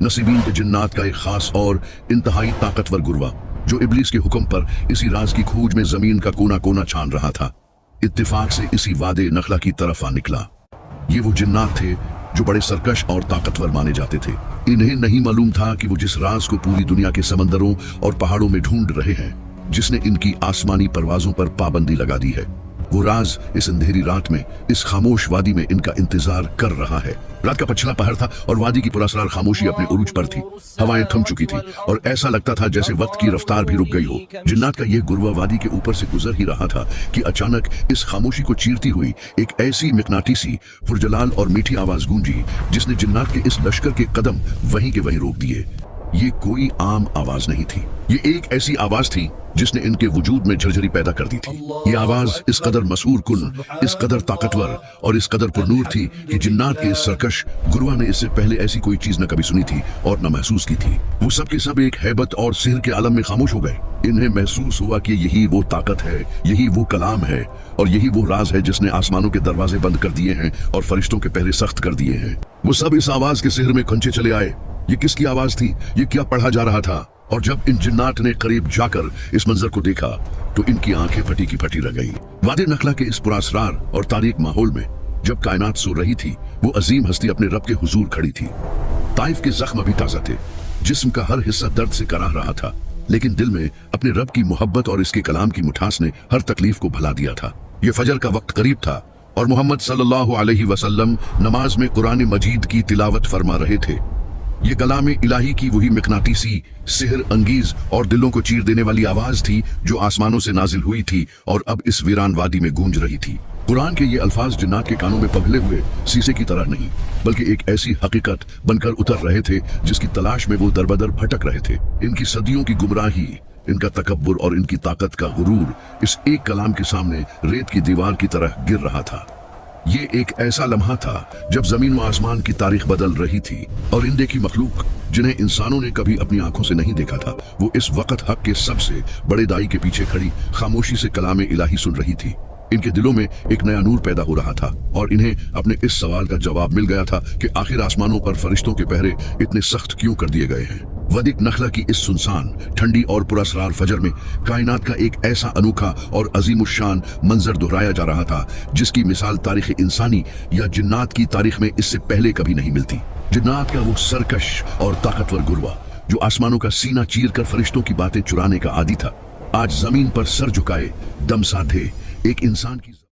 नसीबीन के जिन्नात का एक खास और इंतहाई ताकतवर गुरवा जो इब्लीस के हुक्म पर इसी राज की खोज में जमीन का कोना कोना छान रहा था, इत्तेफाक से इसी वादे नखला की तरफ आ निकला। ये वो जिन्नात थे जो बड़े सरकश और ताकतवर माने जाते थे। इन्हें नहीं मालूम था कि वो जिस राज को पूरी दुनिया के समंदरों और पहाड़ों में ढूंढ रहे हैं, जिसने इनकी आसमानी परवाजों पर पाबंदी लगा दी है, वो राज इस अंधेरी रात में इस खामोश वादी में इनका इंतजार कर रहा है। रात का पछला पहर था और वादी की पुरअसरार खामोशी अपने उरूज पर थी। हवाएं थम चुकी थी और ऐसा लगता था जैसे वक्त की रफ्तार भी रुक गई हो। जिन्नात का यह गुरवा वादी के ऊपर से गुजर ही रहा था कि अचानक इस खामोशी को चीरती हुई एक ऐसी मिकनातीसी, पुरजलाल और मीठी आवाज गूंजी जिसने जिन्नात के इस लश्कर के कदम वहीं के वहीं रोक दिए। ये कोई आम आवाज नहीं थी, ये एक ऐसी आवाज थी जिसने इनके वजूद में झरझरी पैदा कर दी थी। ये आवाज इस कदर मसूर कुन, इस कदर ताकतवर और इस कदर पुरनूर थी कि जिन्नात के इस सरकश गुरवा ने इससे पहले ऐसी कोई चीज न कभी सुनी थी और न महसूस की थी। वो सब के सब एक हैबत और सिहर के आलम में खामोश हो गए। इन्हें महसूस हुआ कि यही वो ताकत है, यही वो कलाम है और यही वो राज है जिसने आसमानों के दरवाजे बंद कर दिए हैं और फरिश्तों के पहरे सख्त कर दिए हैं। वो सब इस आवाज के सिहर में खंचे चले आए। ये किसकी आवाज थी? ये क्या पढ़ा जा रहा था? और जब इन जिन्नात ने करीब जाकर इस मंजर को देखा तो इनकी आंखें फटी की फटी रह गई। वादी नखला के इस पुरअसरार और तारीक माहौल में जब कायनात सो रही थी, वो अजीम हस्ती अपने रब के हुजूर खड़ी थी। ताइफ के जख्म अभी ताजा थे, जिस्म का हर हिस्सा दर्द से कराह रहा था, लेकिन दिल में अपने रब की मोहब्बत और इसके कलाम की मिठास ने हर तकलीफ को भुला दिया था। ये फजर का वक्त करीब था और मोहम्मद सल्लल्लाहु अलैहि वसल्लम नमाज में कुरान मजीद की तिलावत फरमा रहे थे। ये कलाम इलाही की वही मिकनातीसी, सिहर अंगीज और दिलों को चीर देने वाली आवाज थी जो आसमानों से नाजिल हुई थी और अब इस वीरान वादी में गूंज रही थी। कुरान के ये अल्फाज जिन्नात के कानों में पगले हुए शीशे की तरह नहीं, बल्कि एक ऐसी हकीकत बनकर उतर रहे थे जिसकी तलाश में वो दरबदर भटक रहे थे। इनकी सदियों की गुमराही, इनका तकब्बुर और इनकी ताकत का गुरूर इस एक कलाम के सामने रेत की दीवार की तरह गिर रहा था। ये एक ऐसा लम्हा था जब जमीन व आसमान की तारीख बदल रही थी और इन देखी मखलूक जिन्हें इंसानों ने कभी अपनी आंखों से नहीं देखा था, वो इस वक्त हक के सबसे बड़े दाई के पीछे खड़ी खामोशी से कलाम इलाही सुन रही थी। इनके दिलों में एक नया नूर पैदा हो रहा था और इन्हें अपने इस सवाल का जवाब मिल गया था कि आखिर आसमानों पर फरिश्तों के पहरे इतने सख्त क्यों कर दिए गए हैं। वदिक नखला की इस सुनसान, ठंडी और पुरअसरार फजर में कायनात का एक ऐसा अनोखा और अजीमुशान मंजर दोहराया जा रहा था जिसकी मिसाल तारीख इंसानी या जिन्नात की तारीख में इससे पहले कभी नहीं मिलती। जिन्नात का वो सरकश और ताकतवर गुरवा जो आसमानों का सीना चीर कर फरिश्तों की बातें चुराने का आदी था, आज जमीन पर सर झुकाए दम साधे एक इंसान की